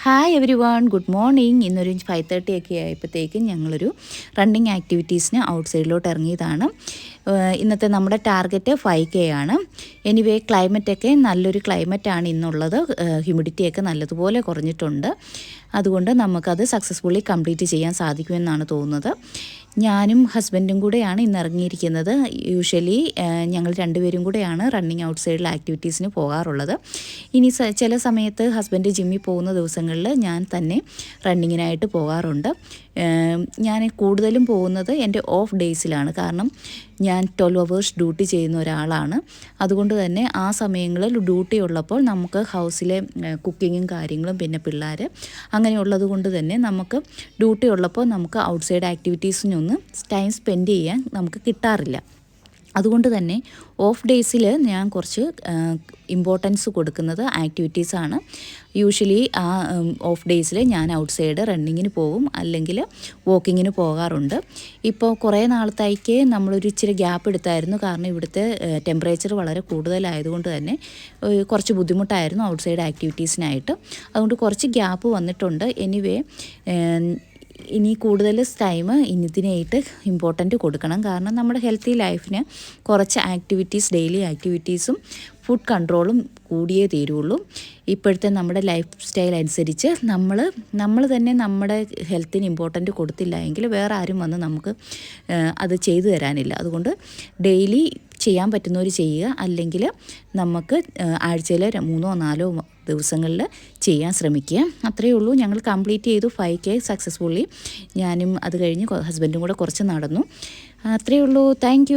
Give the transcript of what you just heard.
Hi every one, good morning. ഇന്നൊരു 5:30 ഒക്കെ ആയപ്പോഴത്തേക്കും ഞങ്ങളൊരു റണ്ണിങ് ആക്ടിവിറ്റീസിന് ഔട്ട് സൈഡിലോട്ട് ഇറങ്ങിയതാണ്. ഇന്നത്തെ നമ്മുടെ ടാർഗറ്റ് 5K ആണ്. എനിവേ ക്ലൈമറ്റൊക്കെ നല്ലൊരു ക്ലൈമറ്റാണ് ഇന്നുള്ളത്. ഹ്യൂമിഡിറ്റിയൊക്കെ നല്ലതുപോലെ കുറഞ്ഞിട്ടുണ്ട്. അതുകൊണ്ട് നമുക്കത് സക്സസ്ഫുള്ളി കംപ്ലീറ്റ് ചെയ്യാൻ സാധിക്കുമെന്നാണ് തോന്നുന്നത്. ഞാനും ഹസ്ബൻഡും കൂടെയാണ് ഇന്ന് ഇറങ്ങിയിരിക്കുന്നത്. യൂഷ്വലി ഞങ്ങൾ രണ്ടുപേരും കൂടെയാണ് റണ്ണിങ് ഔട്ട് സൈഡിൽ ആക്ടിവിറ്റീസിന് പോകാറുള്ളത്. ഇനി ചില സമയത്ത് ഹസ്ബൻഡ് ജിമ്മിൽ പോകുന്ന ദിവസങ്ങളിൽ ഞാൻ തന്നെ റണ്ണിങ്ങിനായിട്ട് പോകാറുണ്ട്. ഞാൻ കൂടുതലും പോകുന്നത് എൻ്റെ ഓഫ് ഡേയ്സിലാണ്. കാരണം ഞാൻ 12 hours ഡ്യൂട്ടി ചെയ്യുന്ന ഒരാളാണ്. അതുകൊണ്ട് തന്നെ ആ സമയങ്ങളിൽ ഡ്യൂട്ടി ഉള്ളപ്പോൾ നമുക്ക് ഹൗസിലെ കുക്കിങ്ങും കാര്യങ്ങളും പിന്നെ പിള്ളേർ അങ്ങനെയുള്ളത് കൊണ്ട് തന്നെ നമുക്ക് ഡ്യൂട്ടി ഉള്ളപ്പോൾ നമുക്ക് ഔട്ട്സൈഡ് ആക്ടിവിറ്റീസിനൊന്നും ടൈം സ്പെൻഡ് ചെയ്യാൻ നമുക്ക് കിട്ടാറില്ല. അതുകൊണ്ട് തന്നെ ഓഫ് ഡേയ്സിൽ ഞാൻ കുറച്ച് ഇമ്പോർട്ടൻസ് കൊടുക്കുന്നത് ആക്ടിവിറ്റീസാണ്. യൂഷ്വലി ആ ഓഫ് ഡേയ്സിൽ ഞാൻ ഔട്ട്സൈഡ് റണ്ണിങ്ങിന് പോകും, അല്ലെങ്കിൽ വാക്കിങ്ങിന് പോകാറുണ്ട്. ഇപ്പോൾ കുറേ നാളത്തേക്ക് നമ്മളൊരു ഇച്ചിരി ഗ്യാപ്പ് എടുത്തായിരുന്നു. കാരണം ഇവിടുത്തെ ടെമ്പറേച്ചർ വളരെ കൂടുതലായതുകൊണ്ട് തന്നെ കുറച്ച് ബുദ്ധിമുട്ടായിരുന്നു ഔട്ട്സൈഡ് ആക്ടിവിറ്റീസിനായിട്ട്. അതുകൊണ്ട് കുറച്ച് ഗ്യാപ്പ് വന്നിട്ടുണ്ട്. എനിവേ ഇനി കൂടുതൽ ടൈം ഇതിനായിട്ട് ഇമ്പോർട്ടൻറ്റ് കൊടുക്കണം. കാരണം നമ്മുടെ ഹെൽത്തി ലൈഫിന് കുറച്ച് ആക്ടിവിറ്റീസ്, ഡെയിലി ആക്ടിവിറ്റീസും ഫുഡ് കൺട്രോളും കൂടിയേ തീരുള്ളൂ. ഇപ്പോഴത്തെ നമ്മുടെ ലൈഫ് സ്റ്റൈൽ അനുസരിച്ച് നമ്മൾ തന്നെ നമ്മുടെ ഹെൽത്തിന് ഇമ്പോർട്ടൻറ്റ് കൊടുത്തില്ല എങ്കിൽ വേറെ ആരും വന്ന് നമുക്ക് അത് ചെയ്തു തരാനില്ല. അതുകൊണ്ട് ഡെയിലി ചെയ്യാൻ പറ്റുന്നവർ ചെയ്യുക, അല്ലെങ്കിൽ നമുക്ക് ആഴ്ചയിൽ 3-4 ദിവസങ്ങളിൽ ചെയ്യാൻ ശ്രമിക്കുക. അത്രയേ ഉള്ളൂ. ഞങ്ങൾ കംപ്ലീറ്റ് ചെയ്തു 5K സക്സസ്ഫുള്ളി. ഞാനും അത് കഴിഞ്ഞ് ഹസ്ബൻഡും കൂടെ കുറച്ച് നടന്നു. അത്രയേ ഉള്ളൂ. താങ്ക്